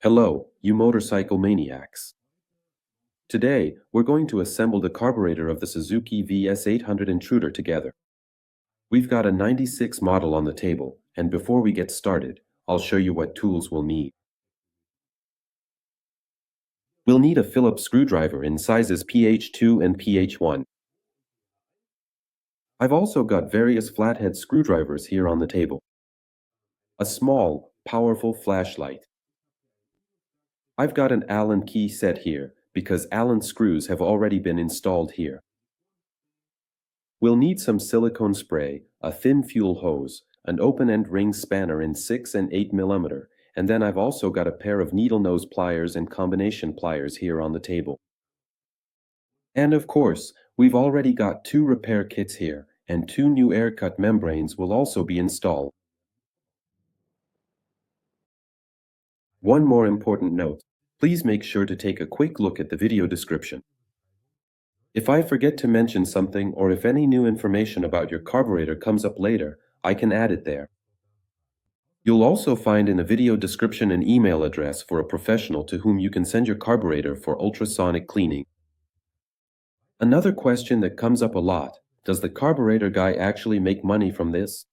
Hello, you motorcycle maniacs. Today, we're going to assemble the carburetor of the Suzuki VS800 Intruder together. We've got a 96 model on the table, and before we get started, I'll show you what tools we'll need. We'll need a Phillips screwdriver in sizes PH2 and PH1. I've also got various flathead screwdrivers here on the table. A small, powerful flashlight. I've got an Allen key set here, because Allen screws have already been installed here. We'll need some silicone spray, a thin fuel hose, an open-end ring spanner in 6 and 8 mm, and then I've also got a pair of needle nose pliers and combination pliers here on the table. And of course, we've already got 2 repair kits here, and 2 new air cut membranes will also be installed. One more important note, please make sure to take a quick look at the video description. If I forget to mention something or if any new information about your carburetor comes up later, I can add it there. You'll also find in the video description an email address for a professional to whom you can send your carburetor for ultrasonic cleaning. Another question that comes up a lot, does the carburetor guy actually make money from this?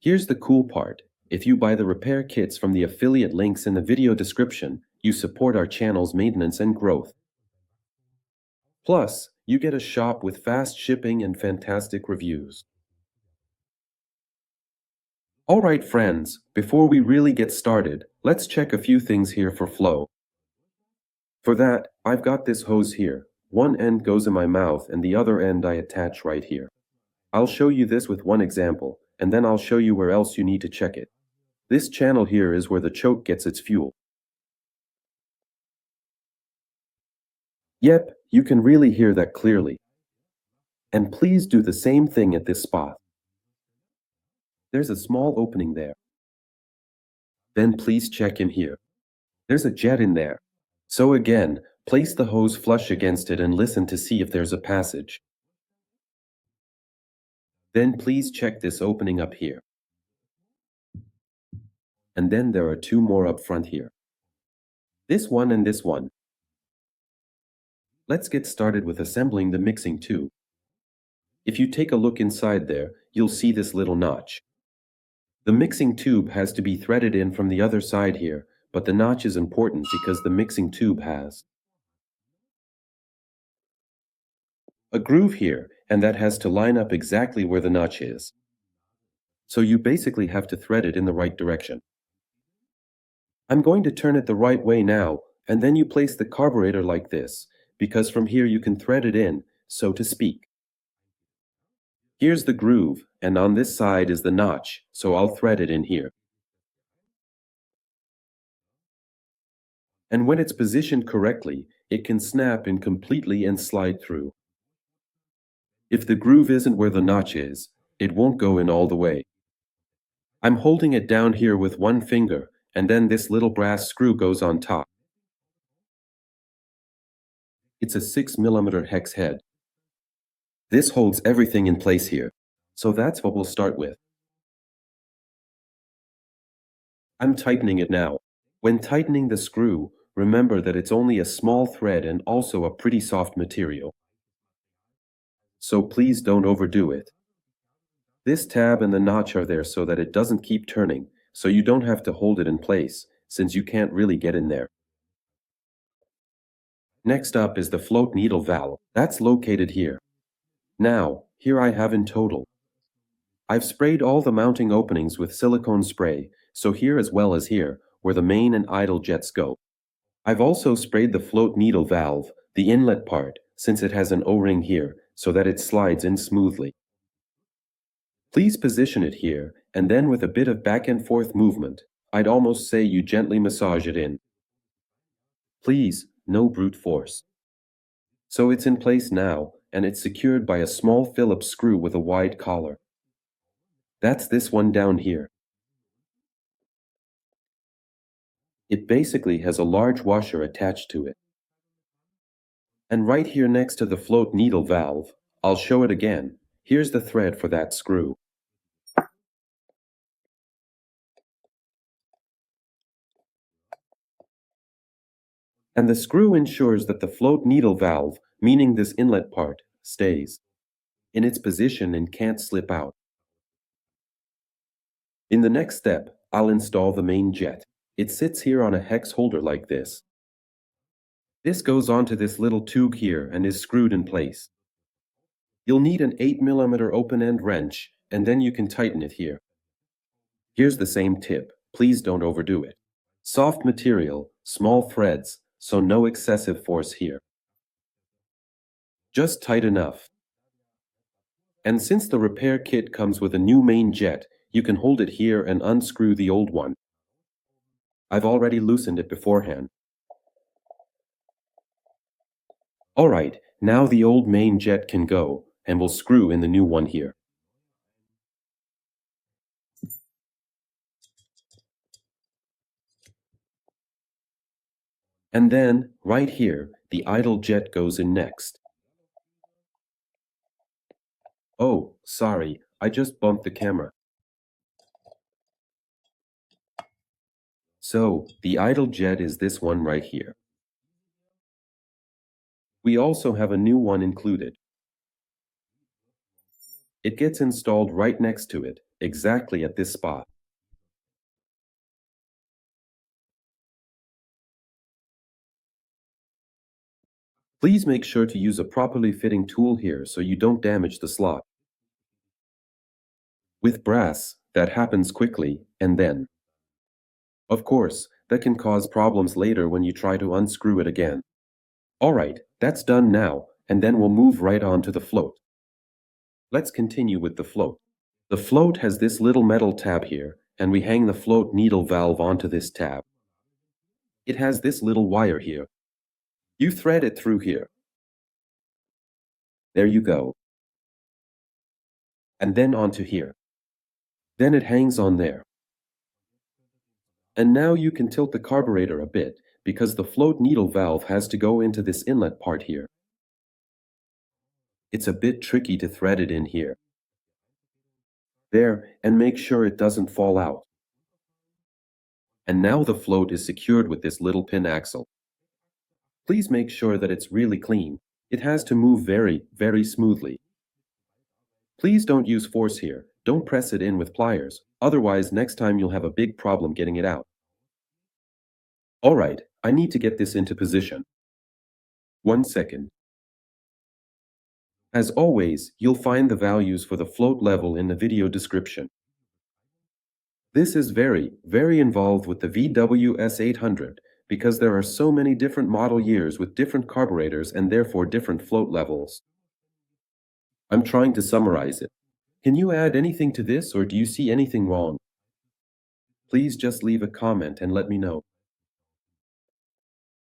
Here's the cool part. If you buy the repair kits from the affiliate links in the video description, you support our channel's maintenance and growth. Plus, you get a shop with fast shipping and fantastic reviews. Alright friends, before we really get started, let's check a few things here for flow. For that, I've got this hose here. One end goes in my mouth and the other end I attach right here. I'll show you this with one example, and then I'll show you where else you need to check it. This channel here is where the choke gets its fuel. Yep, you can really hear that clearly. And please do the same thing at this spot. There's a small opening there. Then please check in here. There's a jet in there. So again, place the hose flush against it and listen to see if there's a passage. Then please check this opening up here. And then there are 2 more up front here. This one and this one. Let's get started with assembling the mixing tube. If you take a look inside there, you'll see this little notch. The mixing tube has to be threaded in from the other side here, but the notch is important because the mixing tube has a groove here, and that has to line up exactly where the notch is. So you basically have to thread it in the right direction. I'm going to turn it the right way now, and then you place the carburetor like this, because from here you can thread it in, so to speak. Here's the groove, and on this side is the notch, so I'll thread it in here. And when it's positioned correctly, it can snap in completely and slide through. If the groove isn't where the notch is, it won't go in all the way. I'm holding it down here with one finger, and then this little brass screw goes on top. It's a 6 mm hex head. This holds everything in place here, so that's what we'll start with. I'm tightening it now. When tightening the screw, remember that it's only a small thread and also a pretty soft material. So please don't overdo it. This tab and the notch are there so that it doesn't keep turning, so you don't have to hold it in place, since you can't really get in there. Next up is the float needle valve. That's located here. Now, here I have in total. I've sprayed all the mounting openings with silicone spray, so here as well as here, where the main and idle jets go. I've also sprayed the float needle valve, the inlet part, since it has an O-ring here, so that it slides in smoothly. Please position it here, and then with a bit of back and forth movement, I'd almost say you gently massage it in. Please, no brute force. So it's in place now, and it's secured by a small Phillips screw with a wide collar. That's this one down here. It basically has a large washer attached to it. And right here next to the float needle valve, I'll show it again. Here's the thread for that screw. And the screw ensures that the float needle valve, meaning this inlet part, stays in its position and can't slip out. In the next step, I'll install the main jet. It sits here on a hex holder like this. This goes onto this little tube here and is screwed in place. You'll need an 8mm open-end wrench, and then you can tighten it here. Here's the same tip. Please don't overdo it. Soft material, small threads, so no excessive force here. Just tight enough. And since the repair kit comes with a new main jet, you can hold it here and unscrew the old one. I've already loosened it beforehand. Alright, now the old main jet can go, and we'll screw in the new one here. And then, right here, the idle jet goes in next. Oh, sorry, I just bumped the camera. So, the idle jet is this one right here. We also have a new one included. It gets installed right next to it, exactly at this spot. Please make sure to use a properly fitting tool here so you don't damage the slot. With brass, that happens quickly, and then, of course, that can cause problems later when you try to unscrew it again. Alright, that's done now, and then we'll move right on to the float. Let's continue with the float. The float has this little metal tab here, and we hang the float needle valve onto this tab. It has this little wire here. You thread it through here. There you go. And then onto here. Then it hangs on there. And now you can tilt the carburetor a bit, because the float needle valve has to go into this inlet part here. It's a bit tricky to thread it in here. There, and make sure it doesn't fall out. And now the float is secured with this little pin axle. Please make sure that it's really clean. It has to move very, very smoothly. Please don't use force here. Don't press it in with pliers, otherwise next time you'll have a big problem getting it out. Alright, I need to get this into position. 1 second. As always, you'll find the values for the float level in the video description. This is very, very involved with the VS800 because there are so many different model years with different carburetors and therefore different float levels. I'm trying to summarize it. Can you add anything to this or do you see anything wrong? Please just leave a comment and let me know.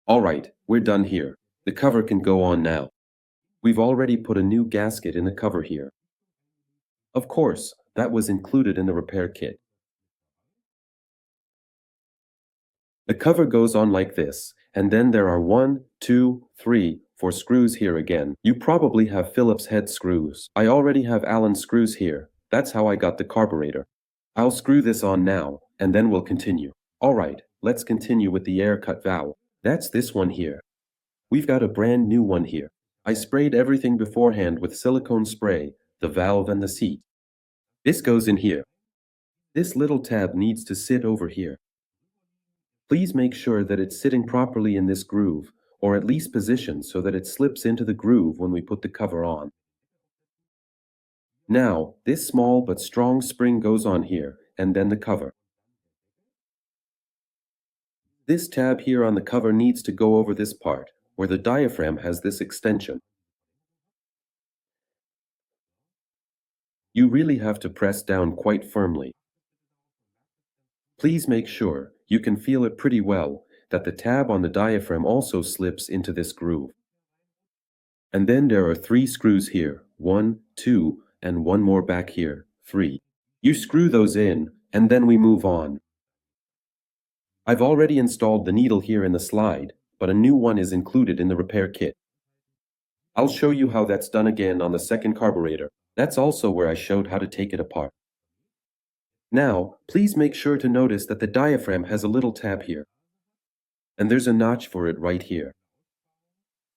Alright, we're done here. The cover can go on now. We've already put a new gasket in the cover here. Of course, that was included in the repair kit. The cover goes on like this, and then there are 1, 2, 3, 4 screws here again. You probably have Phillips head screws. I already have Allen screws here. That's how I got the carburetor. I'll screw this on now, and then we'll continue. Alright, let's continue with the air cut valve. That's this one here. We've got a brand new one here. I sprayed everything beforehand with silicone spray, the valve and the seat. This goes in here. This little tab needs to sit over here. Please make sure that it's sitting properly in this groove, or at least positioned so that it slips into the groove when we put the cover on. Now, this small but strong spring goes on here, and then the cover. This tab here on the cover needs to go over this part, where the diaphragm has this extension. You really have to press down quite firmly. Please make sure, you can feel it pretty well, that the tab on the diaphragm also slips into this groove. And then there are 3 screws here, 1, 2, and 1 more back here, 3. You screw those in, and then we move on. I've already installed the needle here in the slide, but a new one is included in the repair kit. I'll show you how that's done again on the second carburetor. That's also where I showed how to take it apart. Now, please make sure to notice that the diaphragm has a little tab here. And there's a notch for it right here.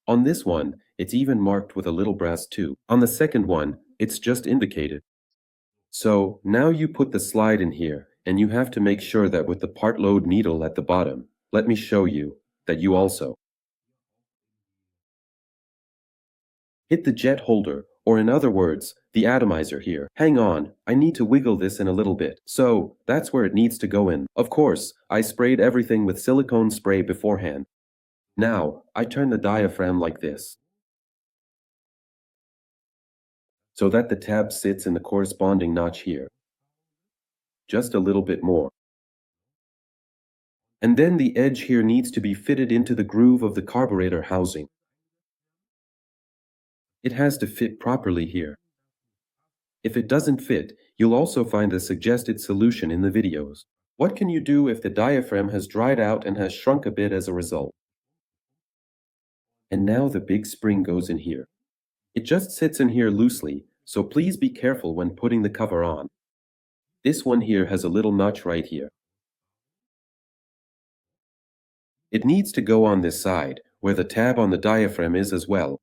On this one, it's even marked with a little brass too. On the second one, it's just indicated. So, now you put the slide in here, and you have to make sure that with the part load needle at the bottom, let me show you, that you also hit the jet holder, or in other words, the atomizer here. Hang on, I need to wiggle this in a little bit. So, that's where it needs to go in. Of course, I sprayed everything with silicone spray beforehand. Now, I turn the diaphragm like this, so that the tab sits in the corresponding notch here. Just a little bit more. And then the edge here needs to be fitted into the groove of the carburetor housing. It has to fit properly here. If it doesn't fit, you'll also find the suggested solution in the videos. What can you do if the diaphragm has dried out and has shrunk a bit as a result? And now the big spring goes in here. It just sits in here loosely, so please be careful when putting the cover on. This one here has a little notch right here. It needs to go on this side, where the tab on the diaphragm is as well.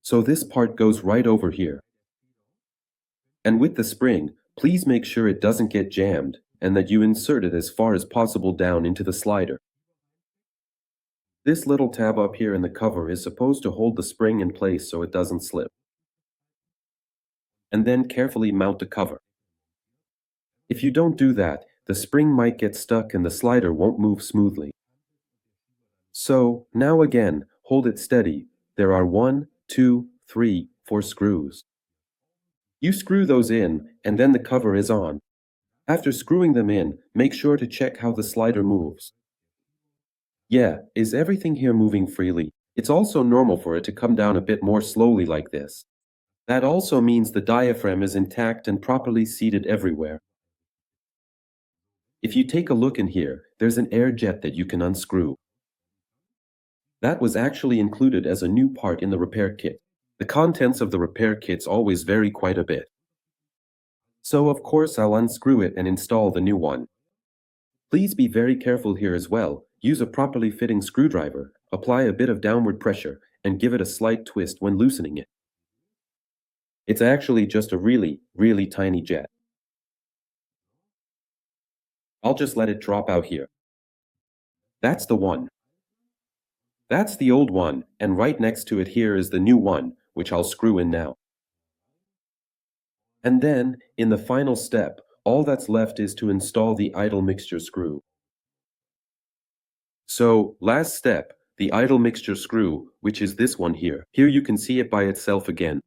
So this part goes right over here. And with the spring, please make sure it doesn't get jammed, and that you insert it as far as possible down into the slider. This little tab up here in the cover is supposed to hold the spring in place so it doesn't slip. And then carefully mount the cover. If you don't do that, the spring might get stuck and the slider won't move smoothly. So, now again, hold it steady. There are 1, 2, 3, 4 screws. You screw those in, and then the cover is on. After screwing them in, make sure to check how the slider moves. Yeah, is everything here moving freely? It's also normal for it to come down a bit more slowly like this. That also means the diaphragm is intact and properly seated everywhere. If you take a look in here, there's an air jet that you can unscrew. That was actually included as a new part in the repair kit. The contents of the repair kits always vary quite a bit. So of course I'll unscrew it and install the new one. Please be very careful here as well. Use a properly fitting screwdriver, apply a bit of downward pressure, and give it a slight twist when loosening it. It's actually just a really, really tiny jet. I'll just let it drop out here. That's the one. That's the old one, and right next to it here is the new one, which I'll screw in now. And then, in the final step, all that's left is to install the idle mixture screw. So, last step, the idle mixture screw, which is this one here. Here you can see it by itself again.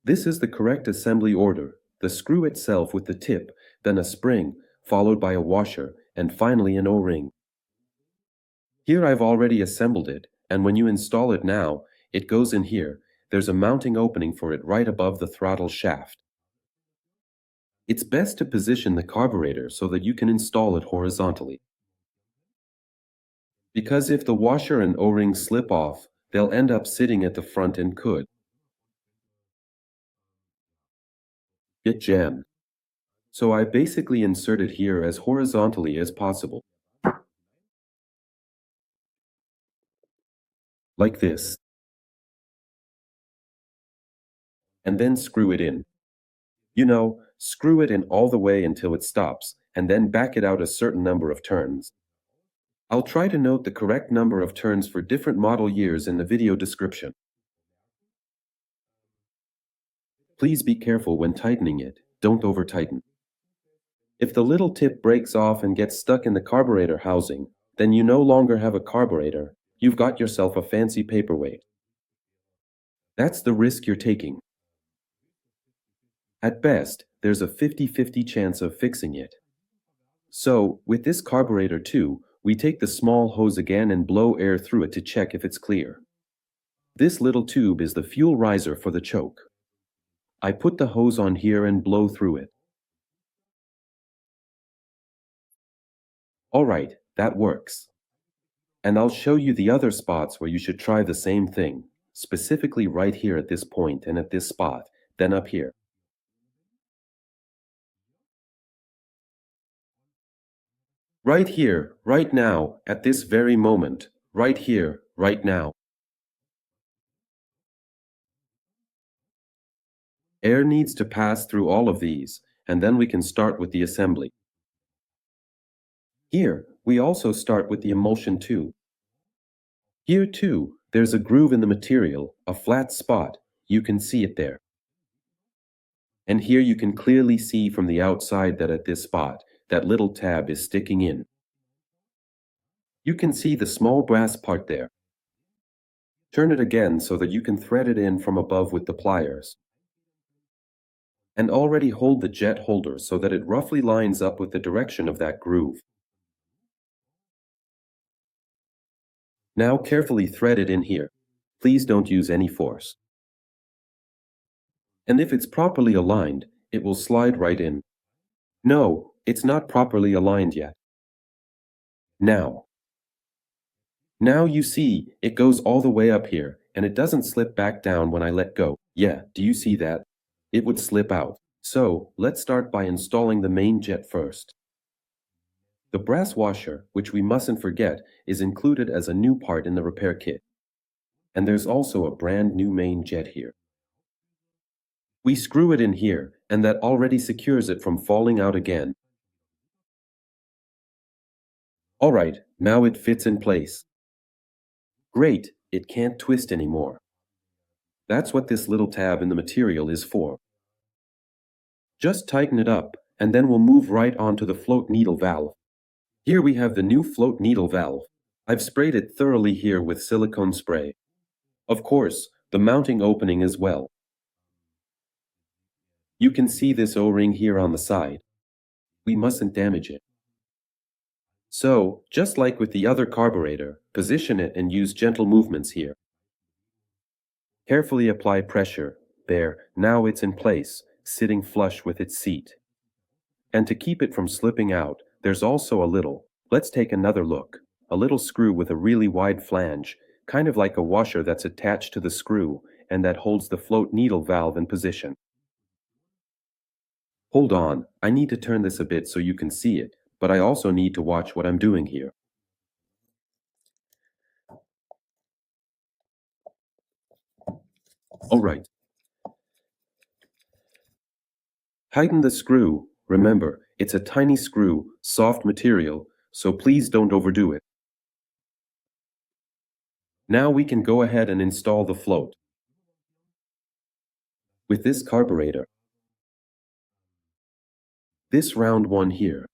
This is the correct assembly order. The screw itself with the tip, then a spring, followed by a washer, and finally an O-ring. Here I've already assembled it, and when you install it now, it goes in here. There's a mounting opening for it right above the throttle shaft. It's best to position the carburetor so that you can install it horizontally. Because if the washer and O-ring slip off, they'll end up sitting at the front and could get jammed. So I basically insert it here as horizontally as possible. Like this. And then screw it in. You know, screw it in all the way until it stops, and then back it out a certain number of turns. I'll try to note the correct number of turns for different model years in the video description. Please be careful when tightening it, don't over-tighten. If the little tip breaks off and gets stuck in the carburetor housing, then you no longer have a carburetor, you've got yourself a fancy paperweight. That's the risk you're taking. At best, there's a 50-50 chance of fixing it. So, with this carburetor too, we take the small hose again and blow air through it to check if it's clear. This little tube is the fuel riser for the choke. I put the hose on here and blow through it. Alright, that works. And I'll show you the other spots where you should try the same thing, specifically right here at this point and at this spot, then up here. Right here, right now, at this very moment, right here, right now. Air needs to pass through all of these, and then we can start with the assembly. Here, we also start with the emulsion too. Here too, there's a groove in the material, a flat spot, you can see it there. And here you can clearly see from the outside that at this spot, that little tab is sticking in. You can see the small brass part there. Turn it again so that you can thread it in from above with the pliers. And already hold the jet holder so that it roughly lines up with the direction of that groove. Now carefully thread it in here. Please don't use any force. And if it's properly aligned, it will slide right in. No, it's not properly aligned yet. Now you see, it goes all the way up here, and it doesn't slip back down when I let go. Yeah, do you see that? It would slip out. So, let's start by installing the main jet first. The brass washer, which we mustn't forget, is included as a new part in the repair kit. And there's also a brand new main jet here. We screw it in here, and that already secures it from falling out again. Alright, now it fits in place. Great, it can't twist anymore. That's what this little tab in the material is for. Just tighten it up, and then we'll move right on to the float needle valve. Here we have the new float needle valve. I've sprayed it thoroughly here with silicone spray. Of course, the mounting opening as well. You can see this O-ring here on the side. We mustn't damage it. So, just like with the other carburetor, position it and use gentle movements here. Carefully apply pressure. There, now it's in place, sitting flush with its seat. And to keep it from slipping out, there's also let's take another look, a little screw with a really wide flange, kind of like a washer that's attached to the screw and that holds the float needle valve in position. Hold on, I need to turn this a bit so you can see it, but I also need to watch what I'm doing here. Alright. Tighten the screw. Remember, it's a tiny screw, soft material, so please don't overdo it. Now we can go ahead and install the float. With this carburetor. This round one here.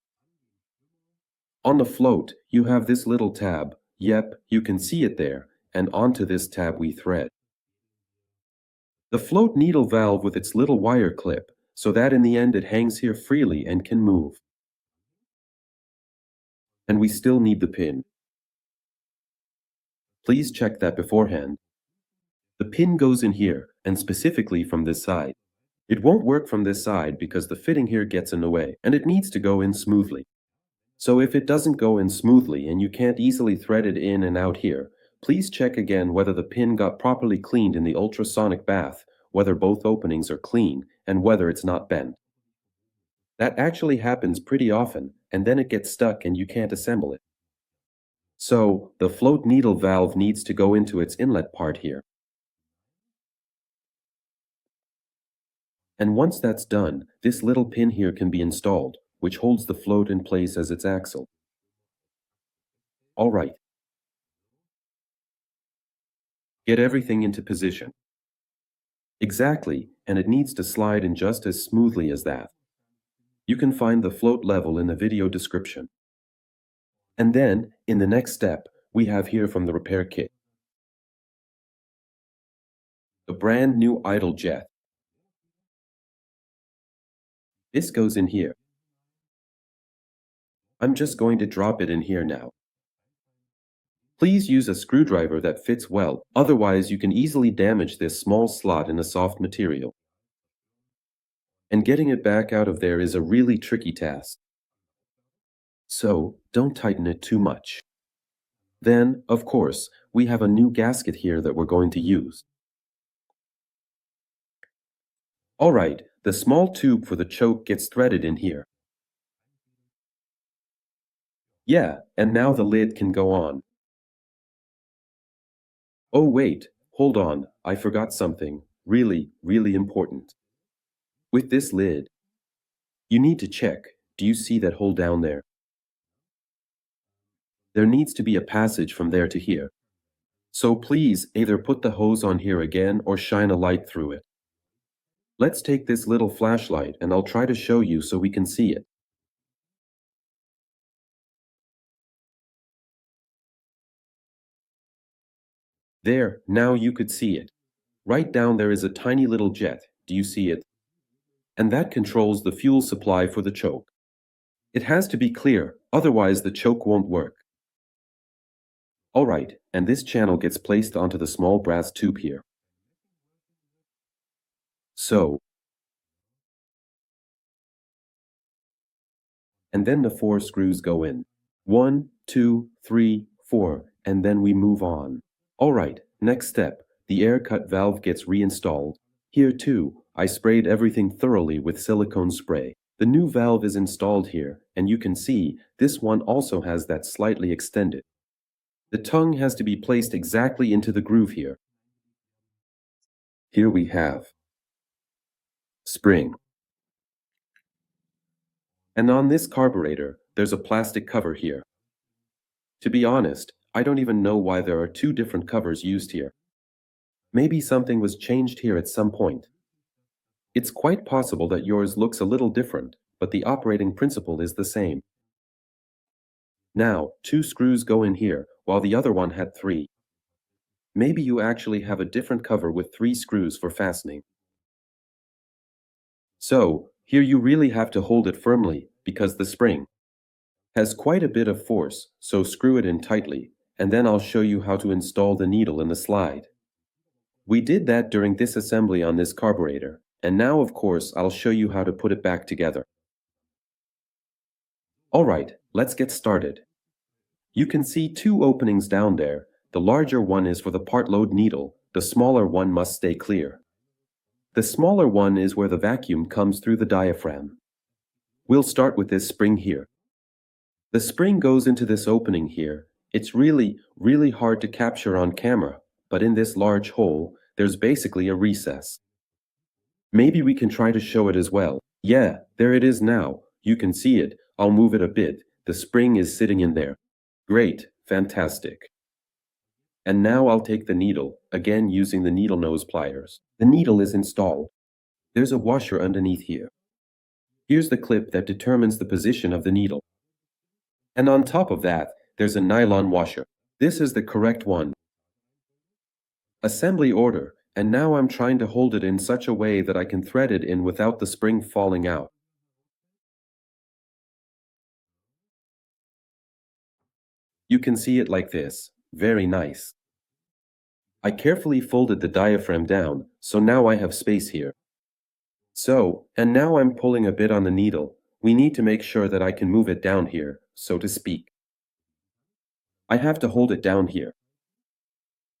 On the float, you have this little tab. Yep, you can see it there, and onto this tab we thread. The float needle valve with its little wire clip, so that in the end it hangs here freely and can move. And we still need the pin. Please check that beforehand. The pin goes in here, and specifically from this side. It won't work from this side because the fitting here gets in the way, and it needs to go in smoothly. So if it doesn't go in smoothly and you can't easily thread it in and out here, please check again whether the pin got properly cleaned in the ultrasonic bath, whether both openings are clean, and whether it's not bent. That actually happens pretty often, and then it gets stuck and you can't assemble it. So, the float needle valve needs to go into its inlet part here. And once that's done, this little pin here can be installed, which holds the float in place as its axle. Alright. Get everything into position. Exactly, and it needs to slide in just as smoothly as that. You can find the float level in the video description. And then, in the next step, we have here from the repair kit. The brand new idle jet. This goes in here. I'm just going to drop it in here now. Please use a screwdriver that fits well, otherwise you can easily damage this small slot in a soft material. And getting it back out of there is a really tricky task. So, don't tighten it too much. Then, of course, we have a new gasket here that we're going to use. Alright, the small tube for the choke gets threaded in here. Yeah, and now the lid can go on. Oh wait, hold on, I forgot something. Really, really important. With this lid, you need to check. Do you see that hole down there? There needs to be a passage from there to here. So please either put the hose on here again or shine a light through it. Let's take this little flashlight and I'll try to show you so we can see it. There, now you could see it. Right down there is a tiny little jet. Do you see it? And that controls the fuel supply for the choke. It has to be clear, otherwise the choke won't work. Alright, and this channel gets placed onto the small brass tube here. So, and then the 4 screws go in. 1, 2, 3, 4, and then we move on. Alright, next step, the air cut valve gets reinstalled. Here too, I sprayed everything thoroughly with silicone spray. The new valve is installed here, and you can see, this one also has that slightly extended. The tongue has to be placed exactly into the groove here. Here we have spring. And on this carburetor, there's a plastic cover here. To be honest, I don't even know why there are 2 different covers used here. Maybe something was changed here at some point. It's quite possible that yours looks a little different, but the operating principle is the same. Now, 2 screws go in here, while the other one had 3. Maybe you actually have a different cover with 3 screws for fastening. So, here you really have to hold it firmly, because the spring has quite a bit of force, so screw it in tightly, and then I'll show you how to install the needle in the slide. We did that during this assembly on this carburetor, and now of course I'll show you how to put it back together. Alright, let's get started. You can see 2 openings down there. The larger one is for the part load needle, the smaller one must stay clear. The smaller one is where the vacuum comes through the diaphragm. We'll start with this spring here. The spring goes into this opening here. It's really, really hard to capture on camera, but in this large hole, there's basically a recess. Maybe we can try to show it as well. Yeah, there it is now. You can see it. I'll move it a bit. The spring is sitting in there. Great, fantastic. And now I'll take the needle, again using the needle nose pliers. The needle is installed. There's a washer underneath here. Here's the clip that determines the position of the needle. And on top of that, there's a nylon washer. This is the correct one. Assembly order, and now I'm trying to hold it in such a way that I can thread it in without the spring falling out. You can see it like this. Very nice. I carefully folded the diaphragm down, so now I have space here. So, and now I'm pulling a bit on the needle. We need to make sure that I can move it down here, so to speak. I have to hold it down here.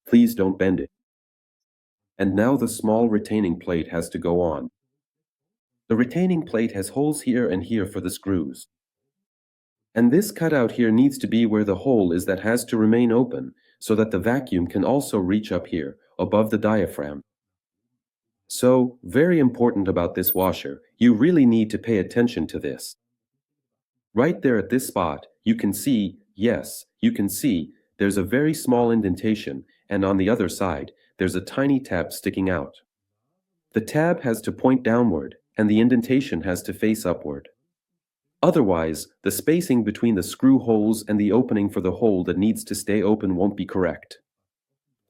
Please don't bend it. And now the small retaining plate has to go on. The retaining plate has holes here and here for the screws. And this cutout here needs to be where the hole is that has to remain open, so that the vacuum can also reach up here, above the diaphragm. So, very important about this washer, you really need to pay attention to this. Right there at this spot, you can see, yes, you can see, there's a very small indentation, and on the other side, there's a tiny tab sticking out. The tab has to point downward, and the indentation has to face upward. Otherwise, the spacing between the screw holes and the opening for the hole that needs to stay open won't be correct.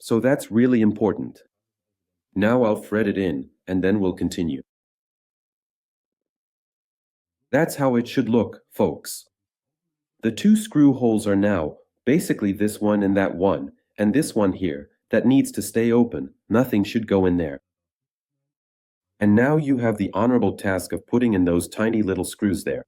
So that's really important. Now I'll thread it in, and then we'll continue. That's how it should look, folks. The 2 screw holes are now, basically this one and this one here, that needs to stay open. Nothing should go in there. And now you have the honorable task of putting in those tiny little screws there.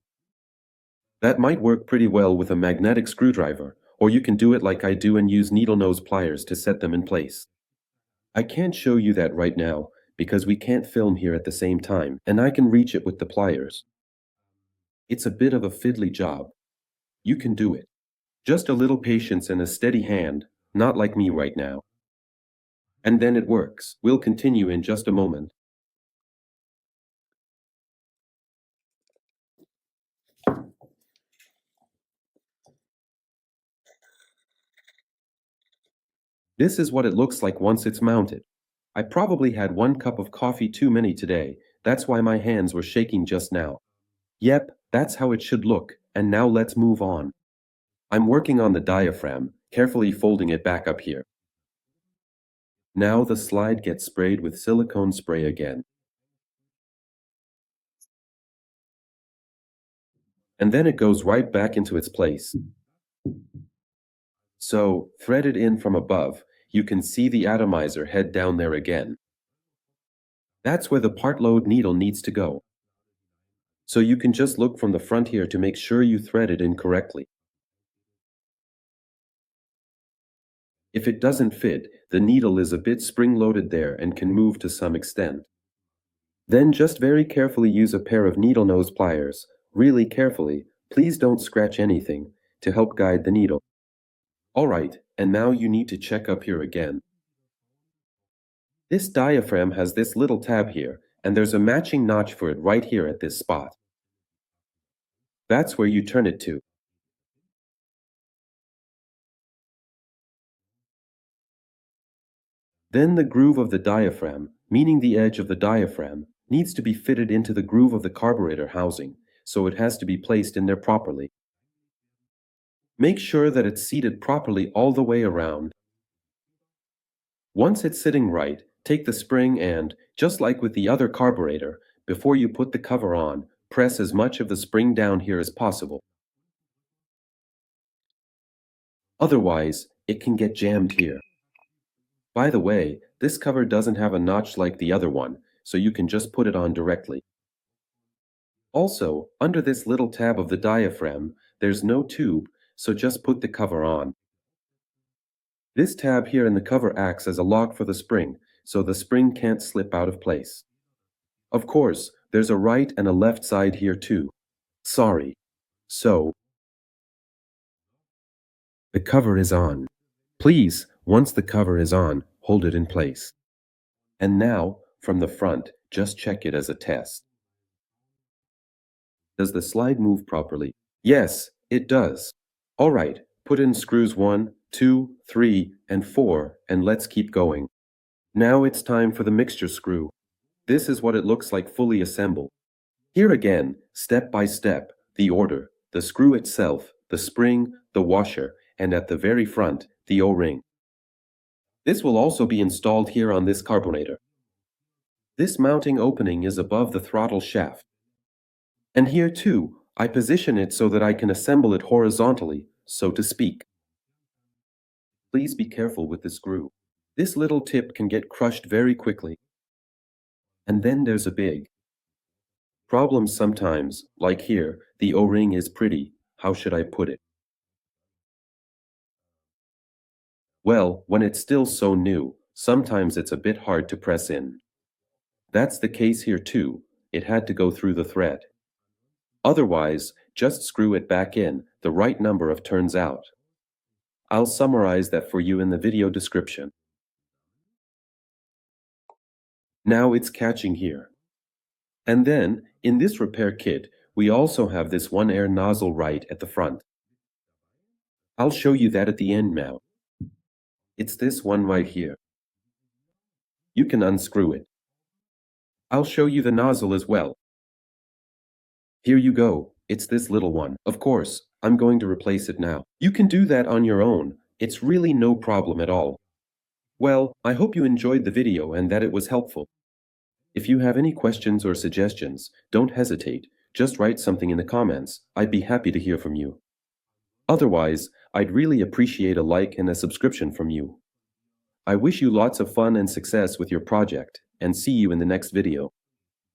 That might work pretty well with a magnetic screwdriver, or you can do it like I do and use needle nose pliers to set them in place. I can't show you that right now, because we can't film here at the same time, and I can reach it with the pliers. It's a bit of a fiddly job. You can do it. Just a little patience and a steady hand, not like me right now. And then it works. We'll continue in just a moment. This is what it looks like once it's mounted. I probably had 1 cup of coffee too many today, that's why my hands were shaking just now. Yep, that's how it should look, and now let's move on. I'm working on the diaphragm, carefully folding it back up here. Now the slide gets sprayed with silicone spray again. And then it goes right back into its place. So, threaded in from above, you can see the atomizer head down there again. That's where the part load needle needs to go. So you can just look from the front here to make sure you thread it in correctly. If it doesn't fit, the needle is a bit spring-loaded there and can move to some extent. Then just very carefully use a pair of needle nose pliers, really carefully, please don't scratch anything, to help guide the needle. Alright, and now you need to check up here again. This diaphragm has this little tab here, and there's a matching notch for it right here at this spot. That's where you turn it to. Then the groove of the diaphragm, meaning the edge of the diaphragm, needs to be fitted into the groove of the carburetor housing, so it has to be placed in there properly. Make sure that it's seated properly all the way around. Once it's sitting right, take the spring and, just like with the other carburetor, before you put the cover on, press as much of the spring down here as possible. Otherwise, it can get jammed here. By the way, this cover doesn't have a notch like the other one, so you can just put it on directly. Also, under this little tab of the diaphragm, there's no tube, so just put the cover on. This tab here in the cover acts as a lock for the spring, so the spring can't slip out of place. Of course, there's a right and a left side here too. Sorry. So, the cover is on. Please, once the cover is on, hold it in place. And now, from the front, just check it as a test. Does the slide move properly? Yes, it does. Alright, put in screws 1, 2, 3, and 4, and let's keep going. Now it's time for the mixture screw. This is what it looks like fully assembled. Here again, step by step, the order, the screw itself, the spring, the washer, and at the very front, the O-ring. This will also be installed here on this carburetor. This mounting opening is above the throttle shaft. And here too, I position it so that I can assemble it horizontally, so to speak. Please be careful with the screw. This little tip can get crushed very quickly. And then there's a big problem sometimes, like here, the O-ring is pretty, how should I put it? Well, when it's still so new, sometimes it's a bit hard to press in. That's the case here too, it had to go through the thread. Otherwise, just screw it back in, the right number of turns out. I'll summarize that for you in the video description. Now it's catching here. And then, in this repair kit, we also have this one air nozzle right at the front. I'll show you that at the end now. It's this one right here. You can unscrew it. I'll show you the nozzle as well. Here you go, it's this little one. Of course, I'm going to replace it now. You can do that on your own, it's really no problem at all. Well, I hope you enjoyed the video and that it was helpful. If you have any questions or suggestions, don't hesitate, just write something in the comments, I'd be happy to hear from you. Otherwise, I'd really appreciate a like and a subscription from you. I wish you lots of fun and success with your project, and see you in the next video.